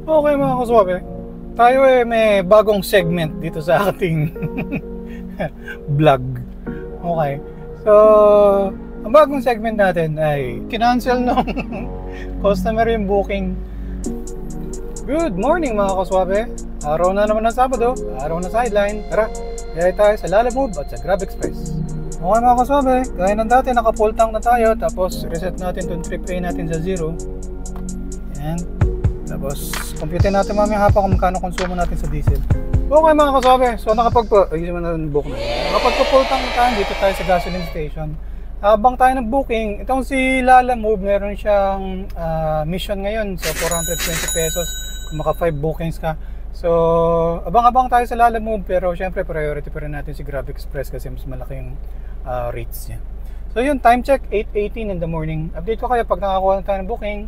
Okay mga kaswabe, tayo may bagong segment dito sa ating vlog. Okay, so ang bagong segment natin ay kinancel ng customer yung booking. Good morning mga kaswabe, araw na naman ng Sabado, araw na sideline. Tara, kaya tayo sa Lalamove at sa Grab Express. Okay mga kaswabe, gaya ng dati naka full tank na tayo, tapos reset natin itong trip A natin sa 0. Yan. Tapos, compute natin mamaya hapa kung magkano konsumo natin sa diesel. Okay mga kasabi, so nakapagpo-full tank na tayo dito tayo sa gasoline station. Habang tayo ng booking, itong si Lalamove, meron siyang mission ngayon. So, 420 pesos kung maka 5 bookings ka. So, abang-abang tayo sa Lalamove, pero syempre priority pa rin natin si Grab Express kasi mas malaki yung rates niya. So yun, time check, 8:18 in the morning. Update ko kayo pag nakakuha na tayo ng booking.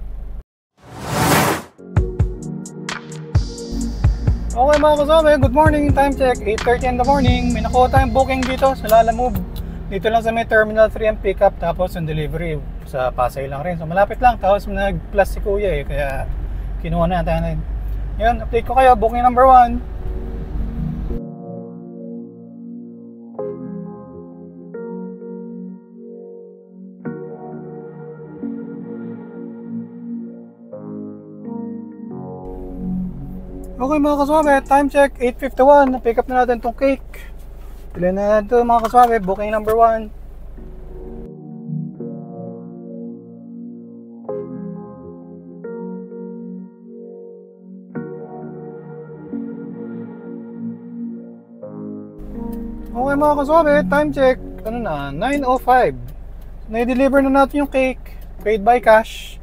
Okay mga kasama, good morning, time check, 8:30 in the morning. May nakuha tayong booking dito sa Lalamove. Dito lang sa may Terminal 3 ang pick up, tapos ang delivery sa Pasay lang rin. So malapit lang, tapos nag-plus si Kuya kaya kinuha na tayo. Yun, update ko kayo, booking number 1. Okay mga kaswabe, time check, 8:51. Pick up na natin itong cake. Pili na natin ito mga kaswabe, booking number 1. Okay mga kaswabe, time check, 9:05. Na-deliver na natin yung cake, paid by cash.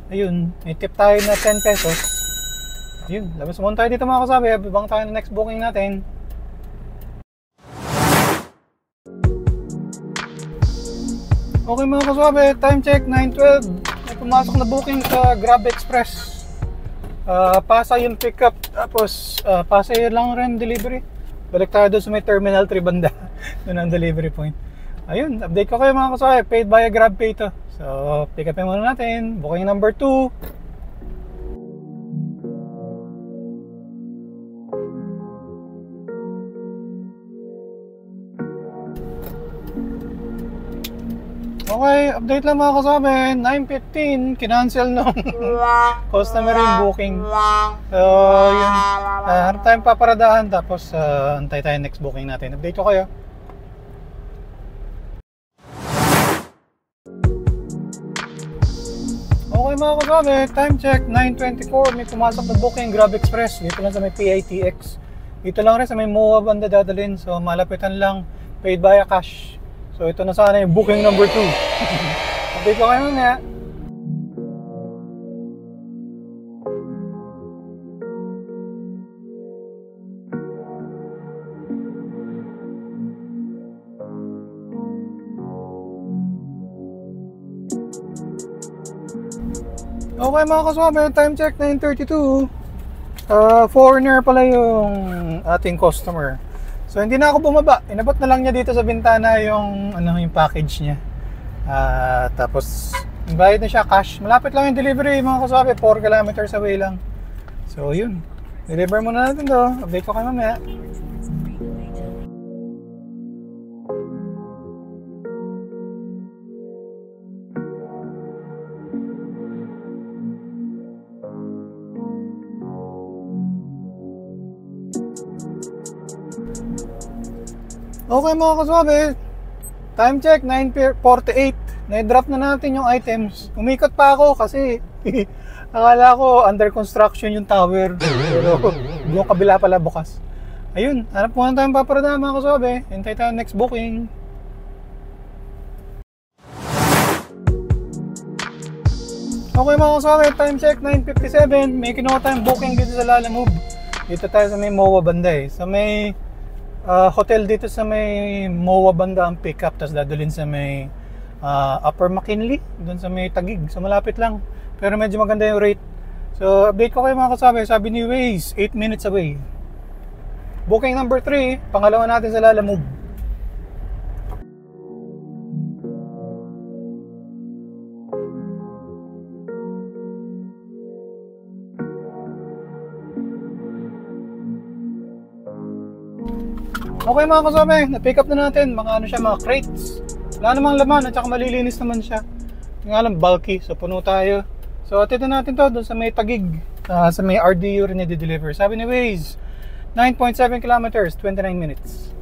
Ayun, may tip tayo na 10 pesos. Yun, labas muna tayo dito mga kasabi, abang tayo na next booking natin. Okay mga kasabi, time check, 9:12. May pumasok na booking sa Grab Express. Pasay yung pick up, tapos Pasay lang rin delivery. Balik tayo doon sa may Terminal 3 banda. Doon ang delivery point. Ayun, update ko kayo mga kasabi, paid by Grab Pay to. So, pick upin muna natin, booking number 2. Okay, update lang mga kasabi, 9:15, kinancel nung customer yung booking. So, yun, harap tayong paparadahan, tapos antay tayo next booking natin. Update ko kayo. Okay mga kasabi, time check, 9:24, may pumasok na booking, Grab Express, dito lang sa may PITX. Dito lang rin sa may MOA banda dadalhin, so malapitan lang, paid by cash. So ito na sana yung booking number 2. Update ko kayo na. Okay mga kaswabe, time check 9:32. Foreigner pala yung ating customer. So hindi na ako bumaba, inabot na lang niya dito sa bintana yung yung package niya. Tapos bayad na siya cash. Malapit lang yung delivery mga kasabi, 4 kilometers away lang. So yun, deliver muna natin to. Update ko kayo mamaya. Okay mga kaswabe, time check, 9:48. Na-drop na natin yung items. Umikot pa ako kasi akala ko under construction yung tower. Pero yung kabila pala bukas. Ayun, hanap muna tayong paparada mga kaswabe. Hintay tayo next booking. Okay mga kaswabe, time check, 9:57. May kinuha tayong booking dito sa Lalamove. Dito tayo sa may MOA banda Sa may hotel dito sa may MOA banda ang pick up, tapos dadalhin sa may Upper McKinley, doon sa may Taguig. So malapit lang, pero medyo maganda yung rate. So update ko kayo mga kasabi, sabi ni Waze 8 minutes away. Booking number 3, pangalawa natin sa Lalamove. Okay mga kasama, na-pick up na natin mga ano siya, mga crates. Wala namang laman at saka malilinis naman siya. Yung alam, bulky, so puno tayo. So atid na natin to doon sa may Tagig, sa may RDU rin i-deliver. Sabi ni Waze, 9.7 kilometers, 29 minutes.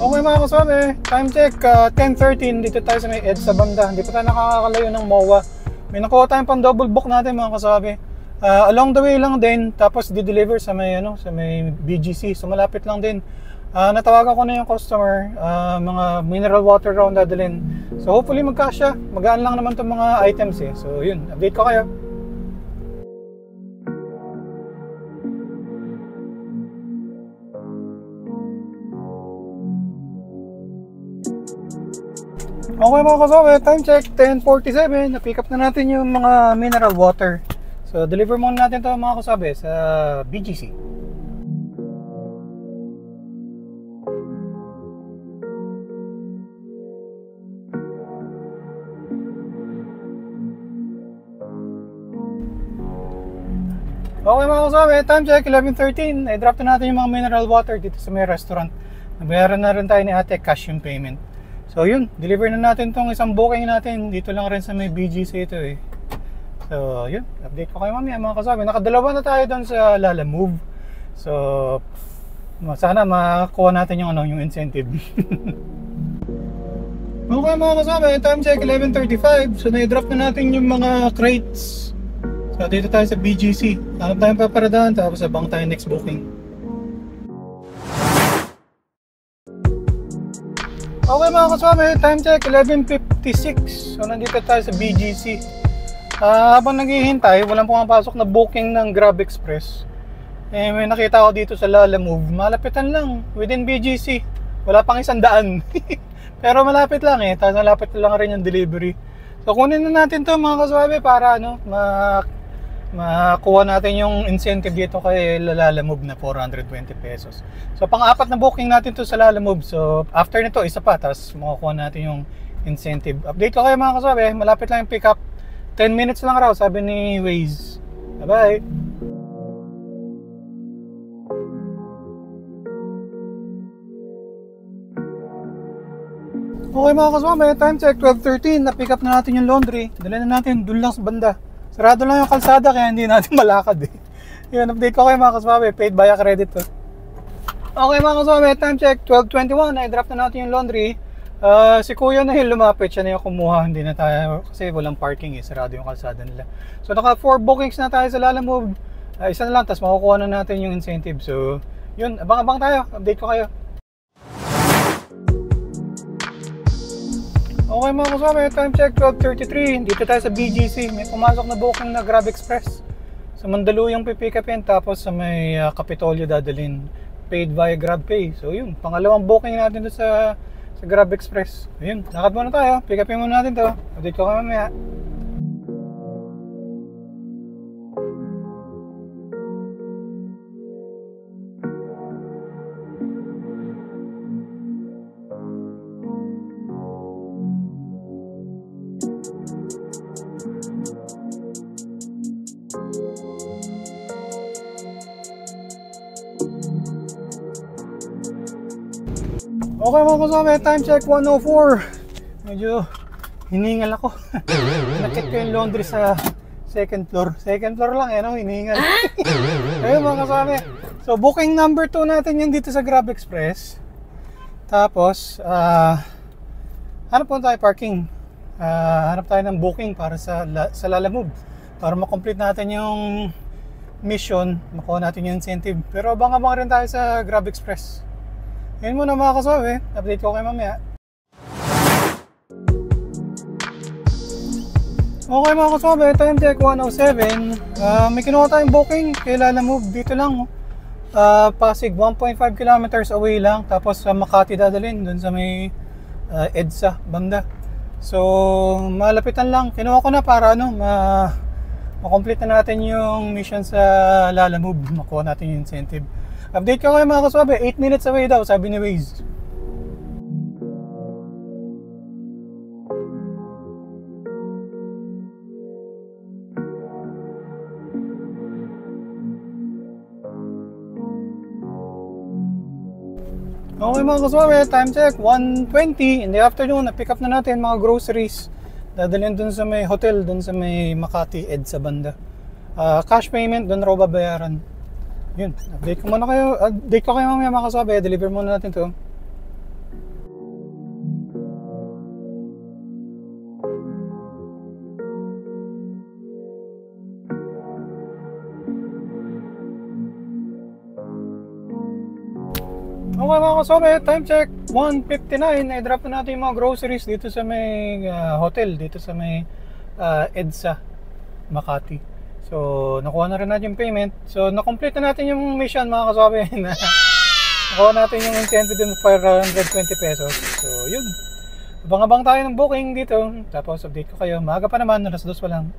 Okay mga kasama, time check, 10:13, dito tayo sa may EDSA banda. Hindi pa tayo nakakalayo ng MOA. May nakuha tayong pang double book natin mga kasama. Along the way lang din, tapos di-deliver sa may, sa may BGC, so malapit lang din. Natawagan ko na yung customer, mga mineral water raw dadalhin. So hopefully magkasya, magaan lang naman itong mga items eh. So yun, update ko kayo. Okay mga kasama, time check, 10:47, na-pick up na natin yung mga mineral water. So deliver muna natin ito mga kasama sa BGC. Okay mga kasama, time check, 11:13, i-drop na natin yung mga mineral water dito sa may restaurant. Nabayaran na rin tayo ni ate, cash yung payment. So yun, deliver na natin tong isang booking natin. Dito lang rin sa may BGC ito eh. So yun, update ko kayo mamaya mga kasama. Nakadalawa na tayo doon sa Lalamove. So sana makakuha natin yung yung incentive. Okay mga kasama, time check 11:35. So na-drop na natin yung mga crates. So dito tayo sa BGC. Hanap tayong paparadahan, tapos abang tayo next booking. Okay mga kasama, time check 11:56. So nandito tayo sa BGC. Habang naghihintay, walang pumapasok na booking ng Grab Express. May nakita ko dito sa Lalamove, malapitan lang, within BGC. Wala pang 100. Pero malapit lang eh, tapos malapit lang rin yung delivery. So kunin na natin to mga kasama para makuha natin yung incentive dito kay Lalamove na 420 pesos. So pang-apat na booking natin to sa Lalamove. So after nito, isa pa, tapos makukuha natin yung incentive. Update ko kayo mga kasabi, malapit lang yung pick up. 10 minutes lang raw, sabi ni Waze. Bye-bye! Okay mga kasama, time check 12:13, na-pick up na natin yung laundry. Dala na natin, dun lang sa banda. Sarado lang yung kalsada kaya hindi natin malakad eh. Yun, update ko kayo mga kasama, paid by credit to. Okay mga kasama, time check 12:21, na-drop na natin yung laundry. Si kuya na yung lumapit, siya na yung kumuha, hindi na tayo, kasi walang parking eh, sarado yung kalsada nila. So naka 4 bookings na tayo sa Lalamove. Isa na lang, tapos makukuha na natin yung incentive. So yun, abang-abang tayo, update ko kayo. Okay mga kasama, time check 12:33, dito tayo sa BGC. May pumasok na booking na Grab Express. Sa Mandaluyong pipick upin, tapos sa may Kapitolyo dadalhin, paid via GrabPay. So yun, pangalawang booking natin doon sa Grab Express. Ayun, lakad muna tayo, pick upin muna natin to. Update ko kayo mamaya. Okay mga kasama, time check 1:04. Medyo hiningal ako. Nakit ko yung laundry sa second floor. Second floor lang eh, no? Hiningal. Ayun mga kasama. So booking number 2 natin yung dito sa Grab Express. Tapos, hanap po tayo parking. Hanap tayo ng booking para sa Lalamove. Para makomplete natin yung mission, makuha natin yung incentive. Pero abang-abang rin tayo sa Grab Express. Yun muna mga kasabi, update ko kayo mamaya. Okay mga kasabi, time check 1:07. May kinuha tayong booking kay Lalamove, dito lang. Pasig, 1.5 kilometers away lang. Tapos sa Makati dadalhin, dun sa may EDSA, banda. So malapitan lang, kinuha ko na para makomplete na natin yung mission sa Lalamove, makuha natin yung incentive. Update ko kayo mga kaswabe, 8 minutes away daw, sabi ni Waze. Okay mga kaswabe, time check, 1:20 in the afternoon. Na-pick up na natin mga groceries. Dadalhin dun sa may hotel, dun sa may Makati EDSA banda. Cash payment, dun raw babayaran. Yun, update ko kayo mamaya mga kaswabe. Deliver muna natin to. Okay mga kaswabe, time check, 1:59. I-drop na natin yung mga groceries dito sa may hotel, dito sa may EDSA Makati. So, nakuha na rin natin yung payment. So, na-complete na natin yung mission mga kaswabe. Nakuha natin yung incentive din 520 pesos. So, yun. Abang-abang tayo ng booking dito. Tapos, update ko kayo. Maaga pa naman, alas 2 pa lang.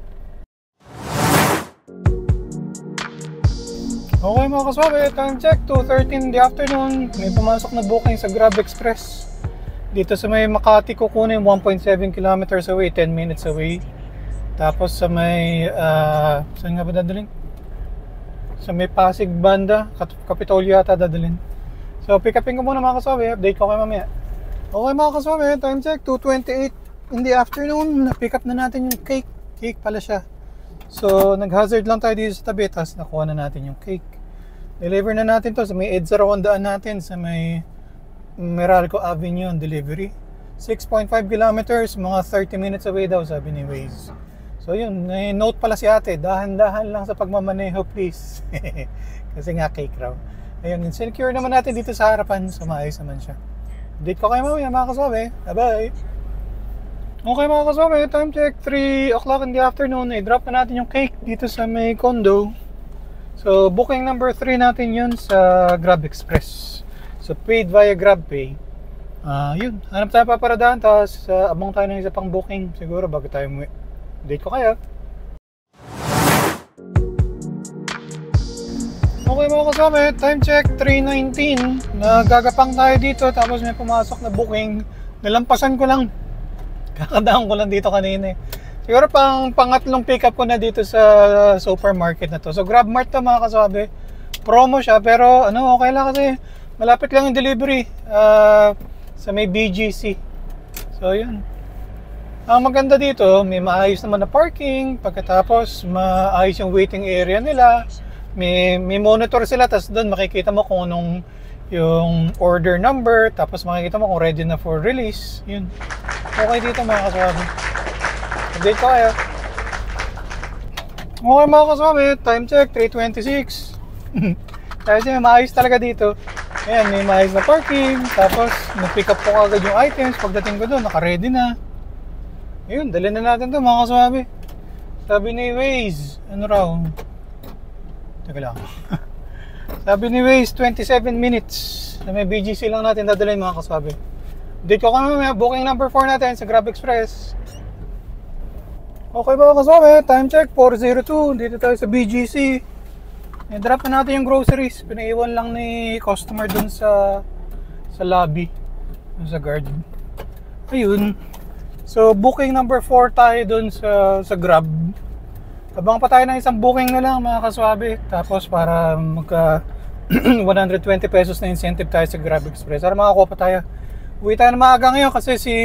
Okay mga kaswabe, time check, 2:13 in the afternoon. May pumasok na booking sa Grab Express. Dito sa may Makati kukunin, 1.7 kilometers away, 10 minutes away. Tapos sa may, saan nga ba dadalhin? Sa may Pasig banda, Kapitolyo yata dadalhin. So pick upin ko muna mga kaswabe, update ko kayo mamaya. Okay mga kaswabe, time check, 2:28 in the afternoon. Na-pick up na natin yung cake. Cake pala siya. So nag-hazard lang tayo dito sa tabi, tapos nakuha na natin yung cake. Deliver na natin to sa may EDSA Rawandaan natin, sa may Meralco Avenue delivery. 6.5 kilometers, mga 30 minutes away daw, sabi ni Waze. So yun, note pala si ate, dahan-dahan lang sa pagmamaneho please. Kasi nga cake raw. Ayun, secure naman natin dito sa harapan, so maayos naman siya. Update ko kayo mamaya mga kaswabe. Bye-bye! Okay mga kaswabe, time check, 3 o'clock in the afternoon. I-drop na natin yung cake dito sa may condo. So, booking number 3 natin yun sa Grab Express. So, paid via GrabPay. Yun, hanap tayo paparadaan, tapos abang tayo ng isa pang booking siguro bago tayo umuwi. Update ko kayo. Okay mga kasama, time check, 3:19. Nagagapang tayo dito, tapos may pumasok na booking. Nalampasan ko lang. Kakadaan ko lang dito kanina eh. Siguro pangatlong pick up ko na dito sa supermarket na to. So GrabMart to mga kasabi. Promo siya pero okay lang kasi malapit lang yung delivery sa may BGC. So yun. Ang maganda dito, may maayos naman na parking. Pagkatapos maayos yung waiting area nila. May monitor sila, tapos doon makikita mo kung anong yung order number, tapos makikita mo kung ready na for release. Yun. Okay dito mga kasabi. Update ko kayo. Okay mga kasama, time check, 3:26. Kasi maayos talaga dito. Ayan, may maayos na parking. Tapos, na-pick up ko agad yung items. Pagdating ko doon, naka-ready na. Ayun, dalhin na natin to mga kasama. Sabi ni Waze, raw? Teka lang. Sabi ni Waze, 27 minutes. Na may BGC lang natin dadalhin mga kasama. Update ko kami, booking number 4 natin sa Grab Express. Okay mga kasama, time check, 4:02. Dito tayo sa BGC. I-drop na natin yung groceries. Pinaiwan lang ni customer dun sa lobby, dun sa guard. Ayun. So booking number 4 tayo dun sa Grab. Abang pa tayo ng isang booking na lang mga kaswabe. Tapos para magka 120 pesos na incentive tayo sa Grab Express. Para makakuha pa tayo. Uwi tayo na maaga ngayon kasi si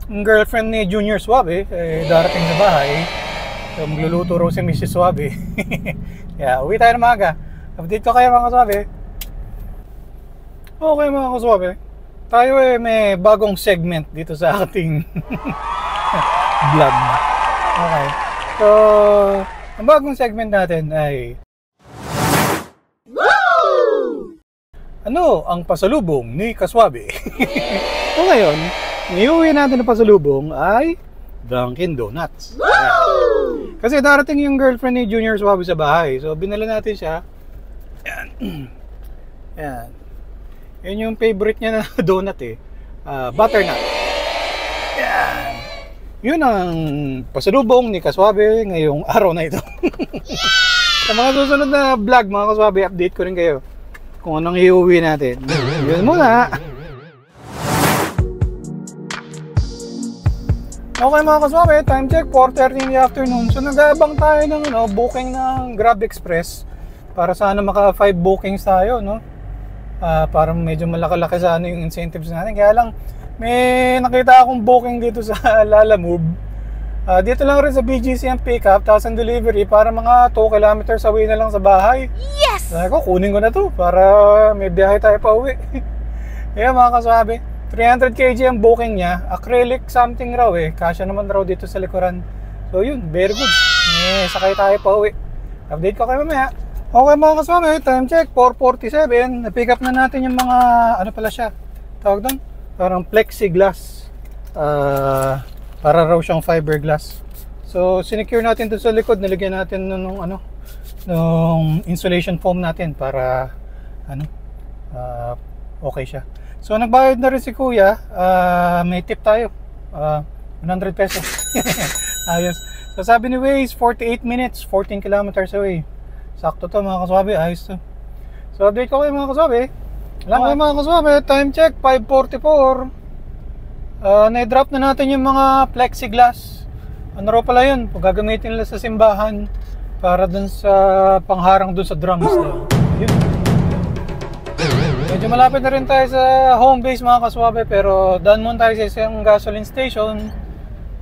girlfriend ni Junior Suave darating sa bahay. So magluluto raw si Mrs. Suave. Kaya uwi tayo na maaga. Update ko kayo mga kaswabe. Okay mga kaswabe, tayo may bagong segment dito sa ating vlog. Okay. So ang bagong segment natin ay ano ang pasalubong ni Kaswabe? So ngayon, niuwi natin na pasalubong ay Dunkin Donuts. Yan. Kasi darating yung girlfriend ni Junior Suave sa bahay. So binala natin siya. Yan. Yan. Yan yung favorite niya na donut eh. Butternut. Yan. Yun ang pasalubong ni Kaswabe ngayong araw na ito. Sa mga susunod na vlog mga Kaswabe, update ko rin kayo. kung anong iuwi natin. Yun muna. Okay mga kaswabe, time check, 4:30 in the afternoon. So nag-aabang tayo ng booking ng Grab Express para sana maka 5 bookings tayo, no? Para medyo malaki-laki sana yung incentives natin. Kaya lang, may nakita akong booking dito sa Lalamove. Dito lang rin sa BGC ang pick-up, tapos ang delivery para mga 2 kilometers away na lang sa bahay. Yes! Sabi ko, kunin ko na to para may biyahe tayo pa uwi. Kaya mga kaswabe, 300 kg ang booking niya, acrylic something raw kasya naman raw dito sa likuran. So yun, very good. Sakay tayo pa uwi. Update ko kayo mamaya. Okay mga kaswabe, time check, 4:47. Na-pick up na natin yung mga, ano pala siya, tawag doon? Parang plexiglass. Para raw siyang fiberglass. So sinecure natin doon sa likod, nilagyan natin nung insulation foam natin para okay siya. So nagbayad na rin si kuya, may tip tayo, 100 pesos. Ayos. So sabi ni Waze, 48 minutes, 14 kilometers away. Sakto to mga kaswabe, ayos to. So update ko kayo mga kaswabe. Alam kayo mga kaswabe, time check, 5:44. Na-drop na natin yung mga plexiglass. Ano raw pala yun, gagamitin nila sa simbahan para dun sa pangharang dun sa drums. Yun. Medyo malapit na rin tayo sa home base mga kaswabe, pero daan muna tayo sa isang gasoline station.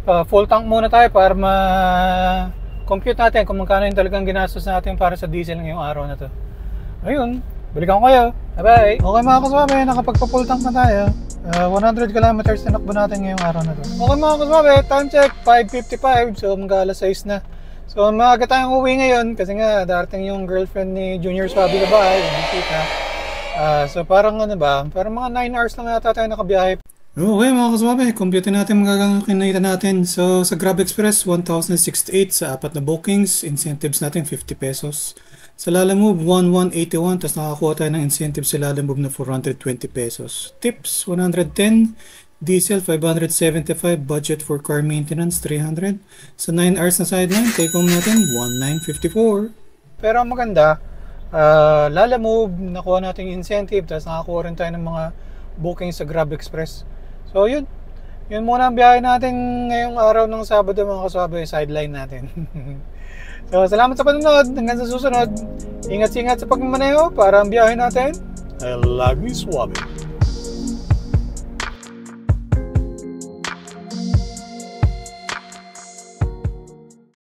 Full tank muna tayo para ma-compute natin kung magkano yung talagang ginastos natin para sa diesel ngayong araw na to. Ayun, balikan ko kayo. Bye bye! Okay mga kaswabe, nakapagpa-full tank na tayo. 100 kilometers tinakbo natin ngayong araw na to. Okay mga kaswabe, time check 5:55, so mag-alas 6 na. So maaga tayong uwi ngayon kasi nga darating yung girlfriend ni Junior Swabe na bahay, bisita. So parang parang mga 9 hours lang yata tayo nakabiyahe. Okay mga kaswabe, compute natin magagaang kinita natin. So sa Grab Express, 1,068 sa 4 na bookings, incentives natin 50 pesos. Sa Lalamove, 1,181, tapos nakakuha tayo ng incentive sa Lalamove na 420 pesos. Tips, 110. Diesel, 575. Budget for car maintenance, 300. Sa 9 hours na sideline, take home natin, 1,954. Pero ang maganda, Lalamove, nakuha natin yung incentive, tapos nakakuha rin tayo ng mga bookings sa Grab Express. So yun muna ang biyahe natin ngayong araw ng Sabado mga kaswabe, sideline natin. So salamat sa panonood, hanggang sa susunod. Ingat-ingat sa pagmamaneho para ang biyahe natin ay lagi swabe.